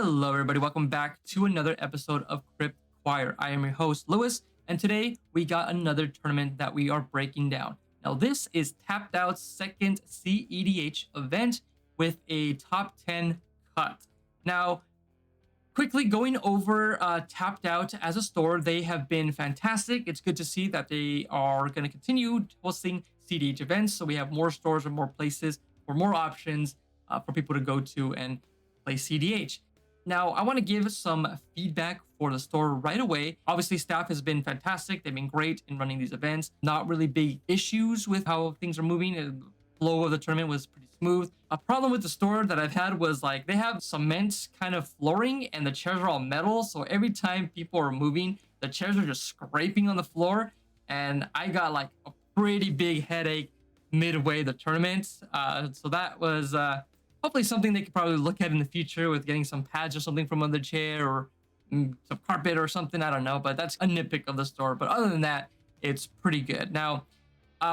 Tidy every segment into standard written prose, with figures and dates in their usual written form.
Hello, everybody. Welcome back to another episode of Crypt Choir. I am your host, Lewis, and today we got another tournament that we are breaking down. Now, this is Tapped Out's second CEDH event with a top 10 cut. Now, quickly going over Tapped Out as a store, they have been fantastic. It's good to see that they are going to continue hosting CEDH events, so we have more stores or more places or more options for people to go to and play CEDH. Now, I want to give some feedback for the store right away. Obviously, staff has been fantastic. They've been great in running these events. Not really big issues with how things are moving. The flow of the tournament was pretty smooth. A problem with the store that I've had was like they have cement kind of flooring and the chairs are all metal. So every time people are moving, the chairs are just scraping on the floor. And I got like a pretty big headache midway the tournament. So that was hopefully something they could probably look at in the future with getting some pads or something from under the chair or some carpet or something. I don't know, but that's a nitpick of the store. But other than that, it's pretty good. Now,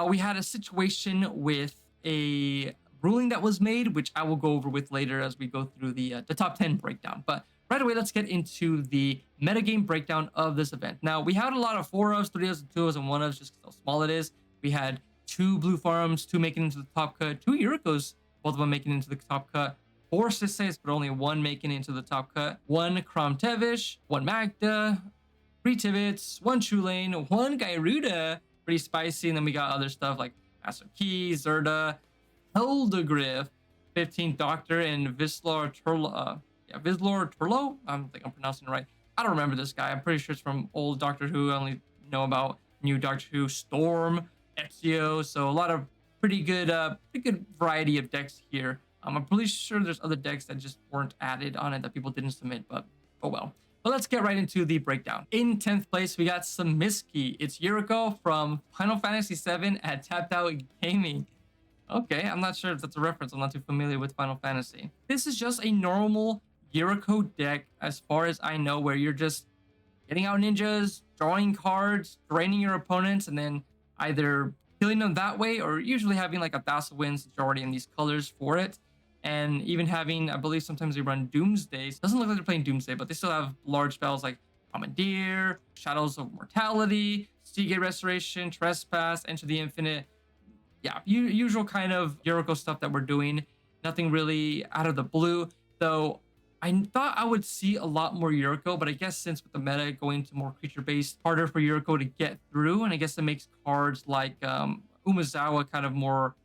we had a situation with a ruling that was made, which I will go over with later as we go through the top 10 breakdown. But right away, let's get into the metagame breakdown of this event. Now, we had a lot of 4-ofs, 3-ofs, and 2-ofs, and 1-ofs just how small it is. We had 2 blue farms, 2 making into the top cut, 2 Yurikos, both of them making into the top cut, 4 Sisseis, but only 1 making into the top cut, 1 Krom Tevish, 1 Magda, 3 Tivits, 1 Chulane, 1 Gyruda, pretty spicy, and then we got other stuff like Master Key, Zerda, Hildegriff, 15th Doctor, and Vislor Turlo. Vislor Turlo? I don't think I'm pronouncing it right. I don't remember this guy. I'm pretty sure it's from old Doctor Who. I only know about new Doctor Who, Storm, Ezio, so a lot of pretty good variety of decks here. I'm pretty sure there's other decks that just weren't added on it that people didn't submit, but oh well. But let's get right into the breakdown. In 10th place, we got Samiski. It's Yuriko from Final Fantasy VII at Tapped Out Gaming. Okay, I'm not sure if that's a reference. I'm not too familiar with Final Fantasy. This is just a normal Yuriko deck, as far as I know, where you're just getting out ninjas, drawing cards, draining your opponents, and then either killing them that way, or usually having like a Thousand Winds already in these colors for it. And even having, I believe sometimes they run Doomsday. Doesn't look like they're playing Doomsday, but they still have large spells like Commandeer, Shadows of Mortality, Seagate Restoration, Trespass, Enter the Infinite. Yeah, usual kind of Yuriko stuff that we're doing. Nothing really out of the blue, though. I thought I would see a lot more Yuriko, but I guess since with the meta going to more creature-based, harder for Yuriko to get through, and I guess it makes cards like Umezawa kind of more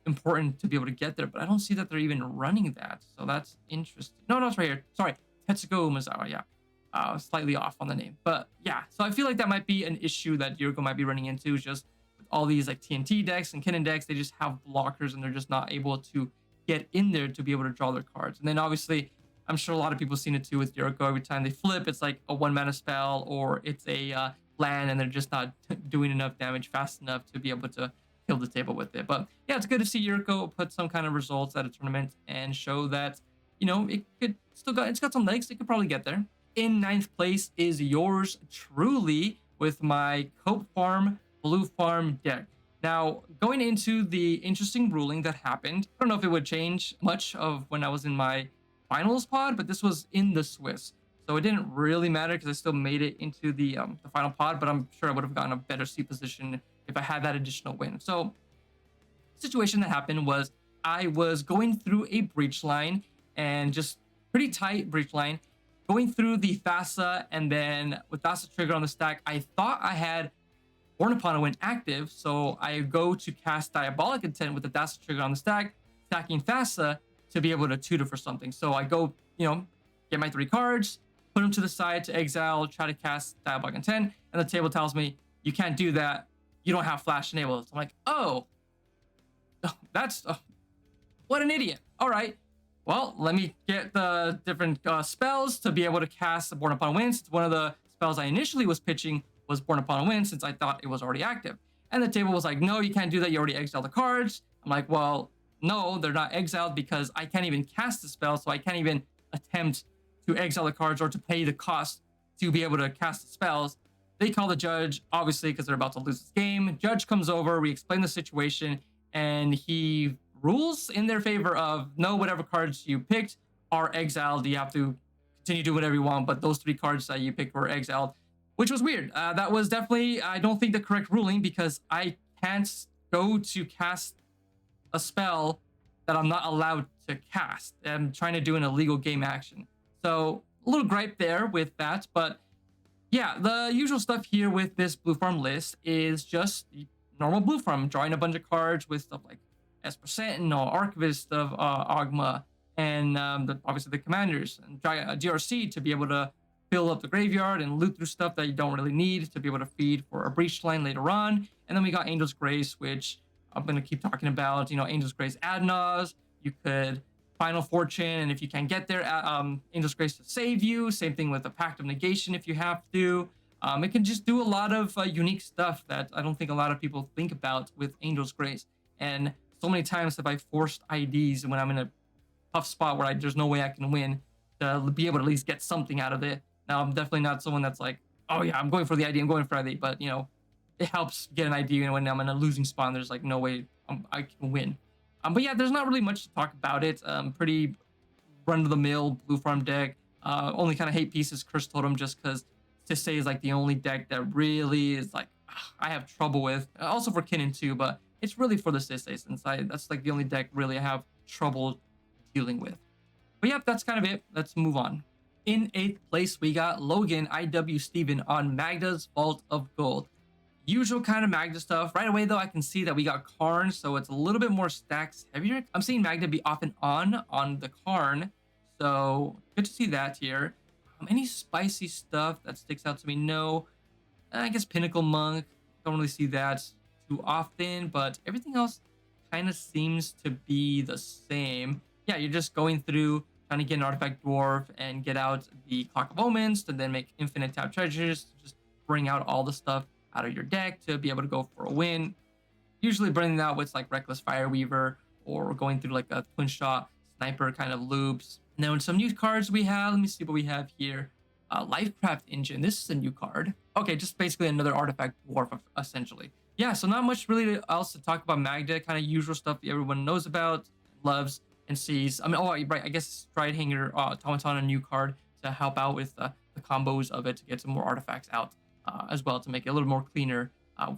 important to be able to get there, but I don't see that they're even running that, so that's interesting. No, it's right here. Sorry, Tetsuko Umezawa, yeah. Slightly off on the name, but yeah, so I feel like that might be an issue that Yuriko might be running into, just with all these like TNT decks and Kennen decks, they just have blockers and they're just not able to get in there to be able to draw their cards. And then obviously, I'm sure a lot of people have seen it too with Yuriko. Every time they flip, it's like a 1-mana spell or it's a land, and they're just not doing enough damage fast enough to be able to kill the table with it. But yeah, it's good to see Yuriko put some kind of results at a tournament and show that, you know, it's got some legs. It could probably get there. In 9th place is yours truly with my Cope Farm Blue Farm deck. Now, going into the interesting ruling that happened, I don't know if it would change much of when I was in my finals pod, but this was in the Swiss, so it didn't really matter because I still made it into the final pod, but I'm sure I would have gotten a better seat position if I had that additional win. So the situation that happened was I was going through a breach line, and just pretty tight breach line, going through the Thassa, and then with Thassa trigger on the stack, I thought I had Born Upon a Wind active, so I go to cast Diabolic Intent with the Thassa trigger on the stack, stacking Thassa to be able to tutor for something. So I go, get my 3 cards, put them to the side to exile, try to cast Diabolic Intent, and the table tells me, you can't do that. You don't have flash enabled. So I'm like, oh, that's, what an idiot. All right, well, let me get the different spells to be able to cast the Born Upon Wind. Since one of the spells I initially was pitching was Born Upon Wind, since I thought it was already active. And the table was like, no, you can't do that. You already exiled the cards. I'm like, well, no, they're not exiled because I can't even cast the spell, so I can't even attempt to exile the cards or to pay the cost to be able to cast the spells. They call the judge, obviously, because they're about to lose this game. Judge comes over, we explain the situation, and he rules in their favor of, no, whatever cards you picked are exiled. You have to continue to do whatever you want, but those 3 cards that you picked were exiled, which was weird. That was definitely, I don't think, the correct ruling, because I can't go to cast a spell that I'm not allowed to cast. I'm trying to do an illegal game action. So a little gripe there with that, but yeah, the usual stuff here with this blue farm list is just normal blue farm, drawing a bunch of cards with stuff like Esper Sentinel, Archivist of Ogma, and obviously the commanders, and GRC to be able to fill up the graveyard and loot through stuff that you don't really need to be able to feed for a breach line later on. And then we got Angel's Grace, which I'm going to keep talking about. Angel's Grace Adnaz. You could Final Fortune, and if you can't get there, Angel's Grace to save you. Same thing with the Pact of Negation if you have to. It can just do a lot of unique stuff that I don't think a lot of people think about with Angel's Grace. And so many times have I forced IDs when I'm in a tough spot where there's no way I can win, to be able to at least get something out of it. Now, I'm definitely not someone that's like, oh yeah, I'm going for the ID, I'm going for ID, but it helps get an ID when I'm in a losing spot and there's like no way I can win. But yeah, there's not really much to talk about it. Pretty run-of-the-mill blue farm deck. Only kind of hate pieces Curse Totem, just because Sisay is like the only deck that really is like, I have trouble with. Also for Kinnan too, but it's really for the Sisay, since that's like the only deck really I have trouble dealing with. But yep, that's kind of it. Let's move on. In 8th place, we got Logan IW Steven on Magda's Vault of Gold. Usual kind of Magda stuff. Right away, though, I can see that we got Karn, so it's a little bit more stacks heavier. I'm seeing Magda be off and on the Karn, so good to see that here. Any spicy stuff that sticks out to me? No. I guess Pinnacle Monk. Don't really see that too often, but everything else kind of seems to be the same. Yeah, you're just going through, trying to get an Artifact Dwarf and get out the Clock of Omens to then make infinite tap treasures, just bring out all the stuff out of your deck to be able to go for a win. Usually bringing that with like Reckless Fireweaver, or going through like a Twin Shot Sniper kind of loops. And then with some new cards we have, let me see what we have here. Lifecraft Engine, this is a new card. Okay, just basically another Artifact Dwarf essentially. Yeah, so not much really else to talk about Magda, kind of usual stuff that everyone knows about, loves, and sees. I mean, oh, right, I guess Stride Hanger Automaton, a new card to help out with the combos of it to get some more artifacts out as well, to make it a little more cleaner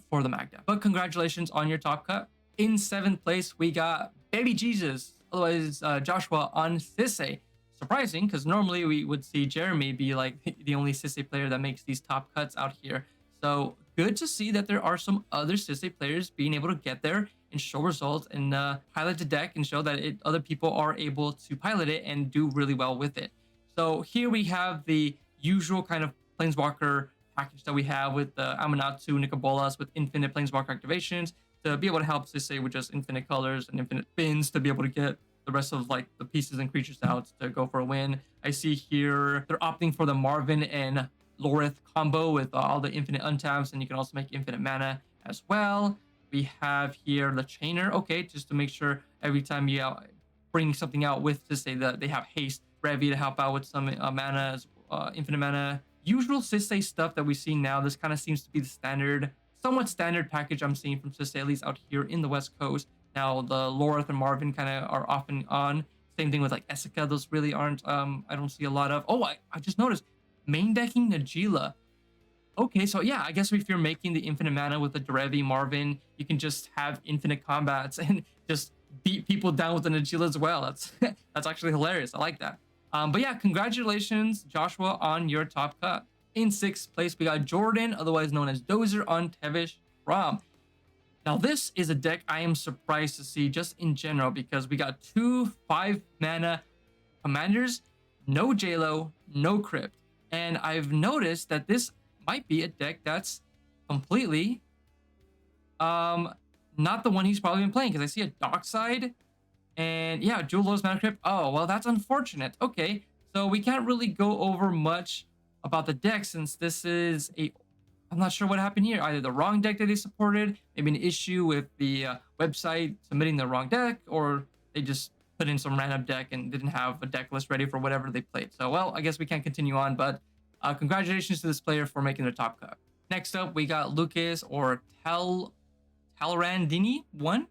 for the Magda. But congratulations on your top cut. In 7th place, we got Baby Jesus, otherwise Joshua, on Sisay. Surprising, because normally we would see Jeremy be like the only Sisay player that makes these top cuts out here. So good to see that there are some other Sisay players being able to get there and show results and pilot the deck and show that other people are able to pilot it and do really well with it. So here we have the usual kind of Planeswalker package that we have with the Amanatu Nicobolas with infinite Planeswalker activations to be able to help Sisay with just infinite colors and infinite spins to be able to get the rest of like the pieces and creatures out to go for a win. I see here they're opting for the Marvin and Lorith combo with all the infinite untaps, and you can also make infinite mana as well. We have here the Chainer, okay, just to make sure every time you bring something out with Sisay that they have haste, Revi to help out with some mana, infinite mana. Usual Sisay stuff that we see now. This kind of seems to be the standard, somewhat standard package I'm seeing from Sisay, at least out here in the West Coast. Now the Lorith and Marvin kind of are off and on. Same thing with like Essica. Those really aren't, I don't see a lot of. Oh, I just noticed main decking Najila. Okay, so yeah, I guess if you're making the infinite mana with the Derevi Marvin, you can just have infinite combats and just beat people down with the Najila as well. That's actually hilarious. I like that. But yeah, congratulations, Joshua, on your top cut. In 6th place, we got Jordan, otherwise known as Dozer, on Tevish Ram. Now, this is a deck I am surprised to see just in general, because we got 2 5-mana commanders, no JLo, no Crypt. And I've noticed that this might be a deck that's completely not the one he's probably been playing, because I see a Dockside and yeah, Jewel Lotus Mana Crypt. Oh, well, that's unfortunate. Okay, so we can't really go over much about the deck, since this is I'm not sure what happened here. Either the wrong deck that they supported, maybe an issue with the website submitting the wrong deck, or they just put in some random deck and didn't have a deck list ready for whatever they played. So, well, I guess we can't continue on, but congratulations to this player for making their top cut. Next up, we got Lucas, or Talrandini 1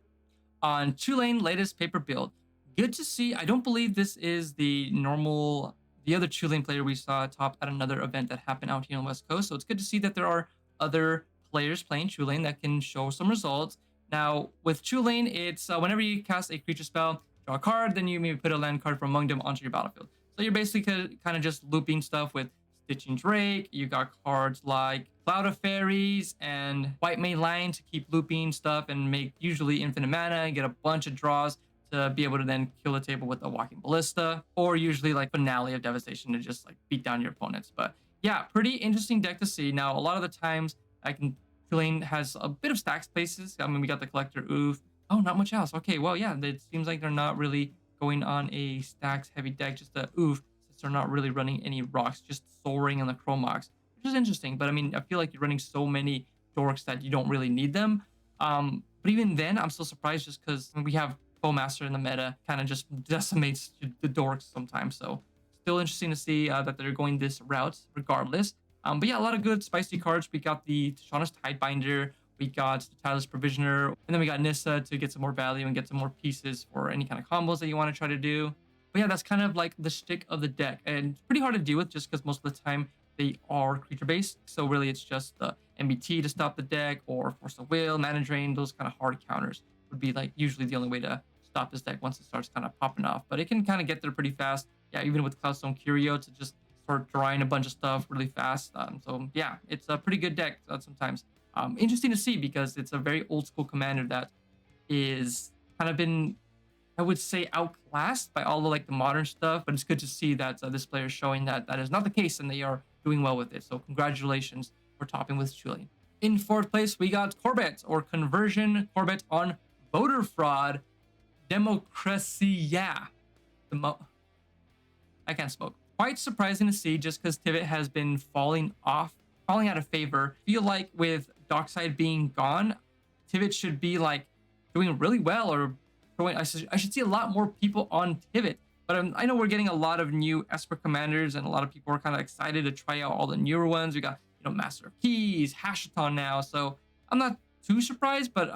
on Tulane latest paper build. Good to see. I don't believe this is the normal the other Chilean player we saw top at another event that happened out here on the West Coast. So it's good to see that there are other players playing Chulane that can show some results. Now, with Chulane, it's whenever you cast a creature spell, draw a card, then you maybe put a land card from among them onto your battlefield. So you're basically kind of just looping stuff with Stitching Drake. You got cards like Cloud of Fairies and White Main Line to keep looping stuff and make usually infinite mana and get a bunch of draws to be able to then kill the table with a Walking Ballista, or usually like Finale of Devastation to just like beat down your opponents. But yeah, pretty interesting deck to see. Now, a lot of the times I can Tulane has a bit of stack spaces. I mean, we got the Collector, oof. Oh, not much else. Okay, well, yeah, it seems like they're not really going on a stacks heavy deck, just a oof, since they're not really running any rocks, just soaring on the Chromox, which is interesting. But I mean, I feel like you're running so many dorks that you don't really need them. But even then, I'm still surprised just because we have Bowmaster in the meta, kind of just decimates the dorks sometimes. So still interesting to see that they're going this route regardless. But yeah, a lot of good spicy cards. We got the Tishana's Tidebinder, we got the Tireless Provisioner, and then we got Nissa to get some more value and get some more pieces for any kind of combos that you want to try to do. But yeah, that's kind of like the shtick of the deck, and it's pretty hard to deal with just because most of the time they are creature based. So really, it's just the MBT to stop the deck, or Force of Will, Mana Drain. Those kind of hard counters would be like usually the only way to stop this deck once it starts kind of popping off. But it can kind of get there pretty fast. Yeah, even with Cloudstone Curio to just start drawing a bunch of stuff really fast. So yeah, it's a pretty good deck sometimes. Interesting to see because it's a very old school commander that is kind of been, I would say, outclassed by all the like the modern stuff. But it's good to see that this player is showing that that is not the case and they are doing well with it. So congratulations for topping with Chile. In fourth place, we got Corbett, or Conversion Corbett on Voter Fraud Democracia. I can't smoke. Quite surprising to see just because Tivit has been falling out of favor. Feel like with Dockside being gone, Tivit should be like doing really well, or showing, I should see a lot more people on Tivit. But I know we're getting a lot of new Esper commanders, and a lot of people are kind of excited to try out all the newer ones. We got, Master of Keys, Hashaton now, so I'm not too surprised, but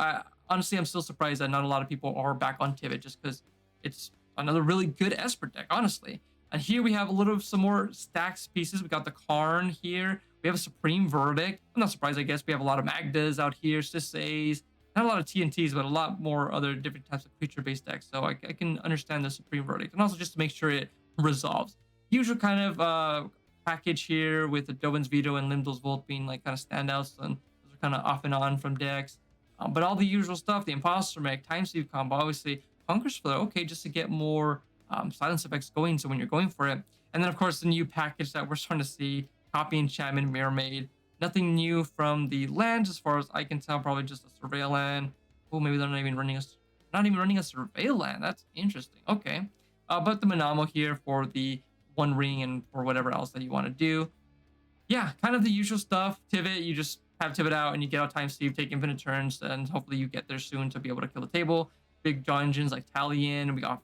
honestly, I'm still surprised that not a lot of people are back on Tivit just because it's another really good Esper deck, honestly. And here we have some more stacks pieces. We got the Karn here. We have a Supreme Verdict. I'm not surprised, I guess. We have a lot of Magdas out here, Sisays, not a lot of TNTs, but a lot more other different types of creature-based decks. So I can understand the Supreme Verdict. And also just to make sure it resolves. Usual kind of package here with the Dovin's Veto and Limdol's Volt being like kind of standouts. And those are kind of off and on from decks. But all the usual stuff, the Imposter Mech, Time Sleeve combo, obviously Conqueror's Flare, okay, just to get more silence effects going, so when you're going for it. And then of course the new package that we're starting to see, Copy Enchantment, Mirror Maid. Nothing new from the lands as far as I can tell, probably just a Surveil land. Oh, maybe they're not even running a Surveil land. That's interesting. Okay. But the Manamo here for the One Ring and for whatever else that you want to do. Yeah, kind of the usual stuff. Tivit, you just have Tivit out and you get out Time Sleeve, take infinite turns, and hopefully you get there soon to be able to kill the table. Big dungeons like Talion, we got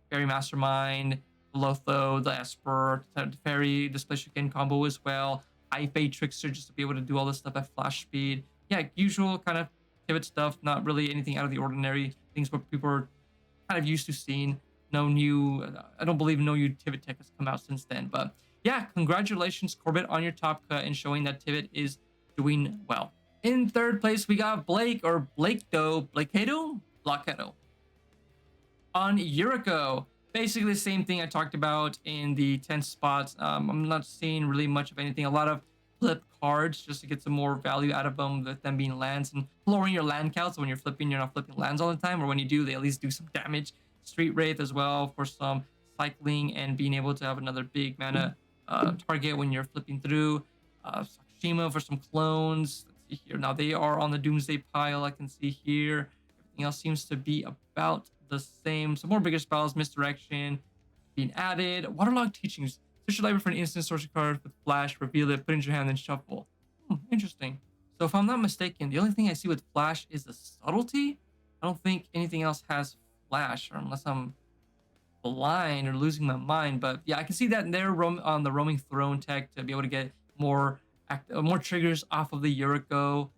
Fairy Mastermind, Lotho, the Esper, Fairy Display combo as well. High Fade Trickster just to be able to do all this stuff at flash speed. Yeah, usual kind of Tivit stuff, not really anything out of the ordinary. Things what people are kind of used to seeing. No new, I don't believe no new Tivit tech has come out since then. But yeah, congratulations, Corbett, on your top cut and showing that Tivit is doing well. In third place, we got Blake, or Blakedo on Yuriko. Basically the same thing I talked about in the 10th spot. I'm not seeing really much of anything. A lot of flip cards just to get some more value out of them, with them being lands, and lowering your land count. So when you're flipping, you're not flipping lands all the time, or when you do, they at least do some damage. Street Wraith as well for some cycling and being able to have another big mana target when you're flipping through. Sakashima for some clones. Let's see here. Now they are on the Doomsday pile, I can see here. Everything else seems to be about the same. Some more bigger spells, Misdirection being added. Waterlogged Teachings. Search your library for an instant sorcery card with flash, reveal it, put it in your hand, then shuffle. Interesting. So if I'm not mistaken, the only thing I see with flash is the subtlety. I don't think anything else has flash, or unless I'm blind or losing my mind. But yeah, I can see that they're on the Roaming Throne tech to be able to get more triggers off of the Yuriko.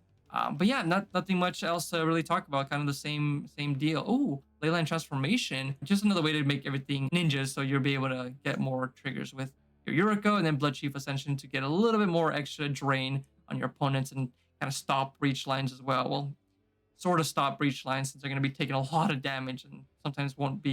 But yeah, nothing much else to really talk about. Kind of the same deal. Oh, Leyline Transformation, just another way to make everything ninjas, so you'll be able to get more triggers with your Yuriko, and then Blood Chief Ascension to get a little bit more extra drain on your opponents and kind of stop breach lines as well. Well, sort of stop breach lines since they're going to be taking a lot of damage and sometimes won't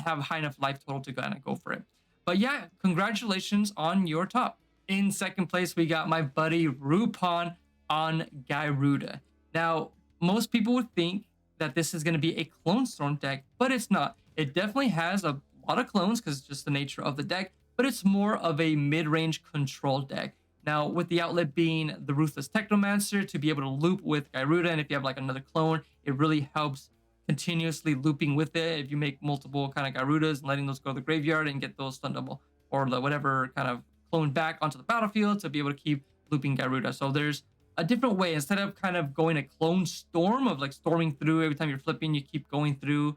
have high enough life total to kind of go for it. But yeah, congratulations on your top. In second place, we got my buddy Rupon on Gyruda. Now, most people would think that this is going to be a clone storm deck, but it's not. It definitely has a lot of clones because it's just the nature of the deck, but it's more of a mid-range control deck. Now, with the outlet being the Ruthless Technomancer to be able to loop with Gyruda, and if you have like another clone, it really helps continuously looping with it. If you make multiple kind of Gyrudas and letting those go to the graveyard and get those stun double or the whatever kind of clone back onto the battlefield to be able to keep looping Gyruda. So there's a different way. Instead of kind of going a clone storm of like storming through every time you're flipping, you keep going through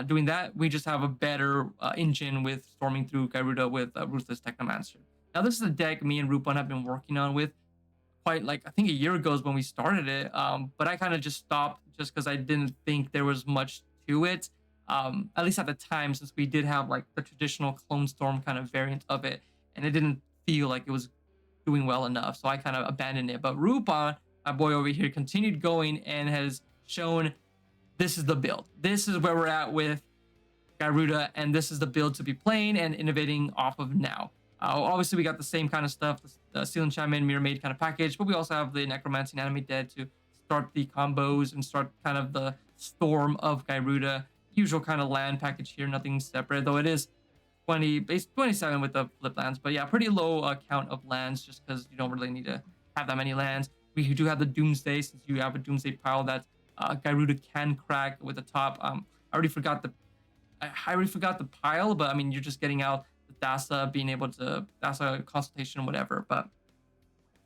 doing that. We just have a better engine with storming through Gyruda with Ruthless Technomancer. Now, this is a deck me and Rupon have been working on with quite like, I think a year ago is when we started it. But I kind of just stopped just because I didn't think there was much to it. At least at the time, since we did have like the traditional Clone Storm kind of variant of it, and it didn't feel like it was doing well enough. So I kind of abandoned it. But Rupon, my boy over here, continued going and has shown this is the build. This is where we're at with Gyruda, and this is the build to be playing and innovating off of now. Obviously, we got the same kind of stuff, the Seal Enchantment, Mirror Maid kind of package, but we also have the Necromancy and Animate Dead to start the combos and start kind of the storm of Gyruda. Usual kind of land package here, nothing separate, though it is 27 with the flip lands. But yeah, pretty low count of lands just because you don't really need to have that many lands. We do have the Doomsday, since you have a Doomsday pile that Gyruda can crack with the top. I already forgot the pile, but I mean, you're just getting out Thassa, being able to Thassa consultation, whatever. But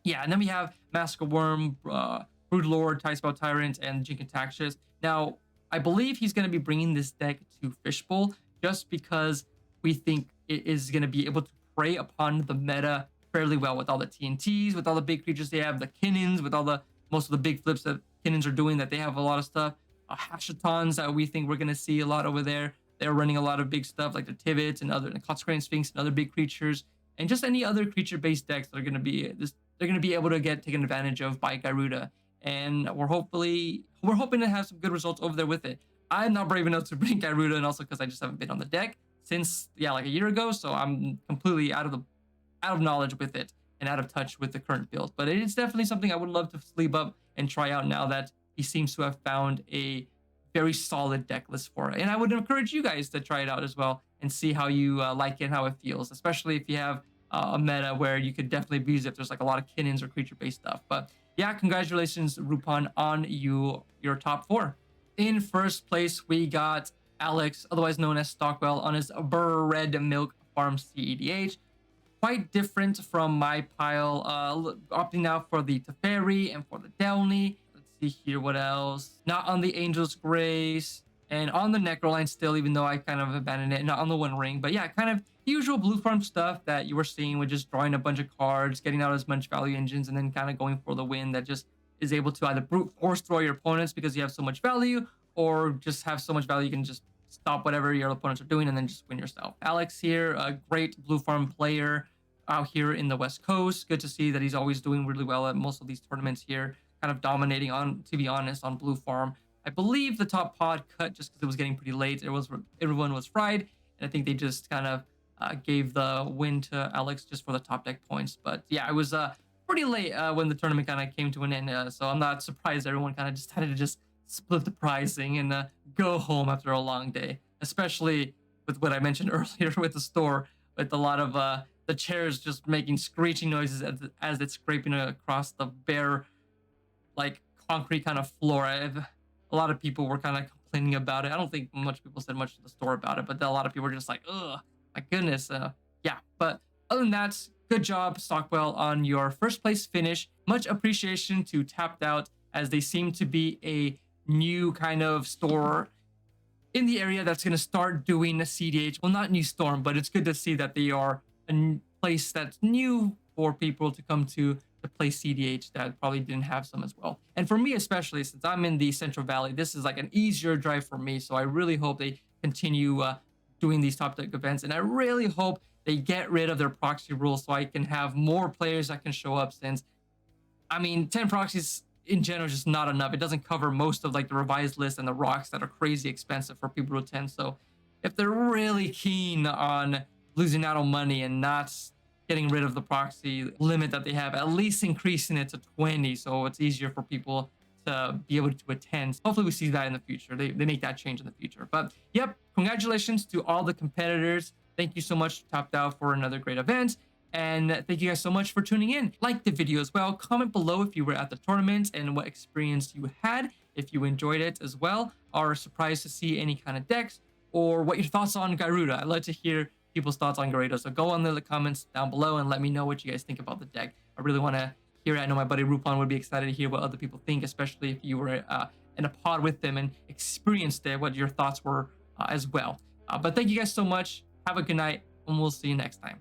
yeah, and then we have Massacre Worm, Brood Lord, Tidespell Tyrant, and Jinkataxis. Now, I believe he's going to be bringing this deck to Fishbowl just because we think it is going to be able to prey upon the meta fairly well with all the TNTs, with all the big creatures they have, the Kinnins, with all the most of the big flips that Kinnins are doing, that they have a lot of stuff. Hashatons that we think we're going to see a lot over there. They're running a lot of big stuff like the Tivits and the Consecrating Sphinx and other big creatures, and just any other creature-based decks that are going to be they're going to be able to get taken advantage of by Gyruda. And we're hoping to have some good results over there with it. I'm not brave enough to bring Gyruda, and also because I just haven't been on the deck since like a year ago, so I'm completely out of knowledge with it and out of touch with the current build. But it is definitely something I would love to sleeve up and try out now that he seems to have found a very solid deck list for it. And I would encourage you guys to try it out as well and see how you like it and how it feels, especially if you have a meta where you could definitely abuse it if there's like a lot of Kinnins or creature-based stuff. But yeah, congratulations, Rupon, on your top 4. In first place, we got Alex, otherwise known as Stockwell, on his Red Milk Farm CEDH. Quite different from my pile, opting out for the Teferi and for the Delny. Let's see here, what else? Not on the Angel's Grace, and on the Necroline still, even though I kind of abandoned it. Not on the One Ring, but yeah, kind of usual blue farm stuff that you were seeing with just drawing a bunch of cards, getting out as much value engines, and then kind of going for the win that just is able to either brute force throw your opponents because you have so much value, or just have so much value you can just stop whatever your opponents are doing and then just win yourself. Alex here, a great blue farm player out here in the West Coast. Good to see that he's always doing really well at most of these tournaments here, kind of dominating on, to be honest, on blue farm. I believe the top pod cut just because it was getting pretty late. Everyone was fried, and I think they just kind of gave the win to Alex just for the top deck points. But yeah, it was pretty late when the tournament kind of came to an end, so I'm not surprised everyone kind of decided to just split the pricing and go home after a long day, especially with what I mentioned earlier with the store, with a lot of the chairs just making screeching noises as it's scraping across the bare, like, concrete kind of floor. A lot of people were kind of complaining about it. I don't think much people said much to the store about it, but a lot of people were just like, ugh, my goodness. Yeah, but other than that, good job, Stockwell, on your first place finish. Much appreciation to Tapped Out, as they seem to be a new kind of store in the area that's going to start doing a CDH. Well, not new storm, but it's good to see that they are a place that's new for people to come to to play CDH that probably didn't have some as well. And for me, especially since I'm in the Central Valley, this is like an easier drive for me. So I really hope they continue doing these top deck events. And I really hope they get rid of their proxy rules so I can have more players that can show up, since I mean, 10 proxies in general is just not enough. It doesn't cover most of like the revised list and the rocks that are crazy expensive for people to attend. So if they're really keen on losing out on money and not getting rid of the proxy limit that they have, at least increasing it to 20 so it's easier for people to be able to attend. Hopefully we see that in the future. They make that change in the future. But yep, congratulations to all the competitors. Thank you so much, Topped Out, for another great event. And thank you guys so much for tuning in. Like the video as well. Comment below if you were at the tournament and what experience you had, if you enjoyed it as well, or surprised to see any kind of decks, or what your thoughts on Garuda. I'd love to hear people's thoughts on Garuda. So go on the comments down below and let me know what you guys think about the deck. I really want to hear it. I know my buddy Rupon would be excited to hear what other people think, especially if you were in a pod with them and experienced it, what your thoughts were as well. But thank you guys so much. Have a good night, and we'll see you next time.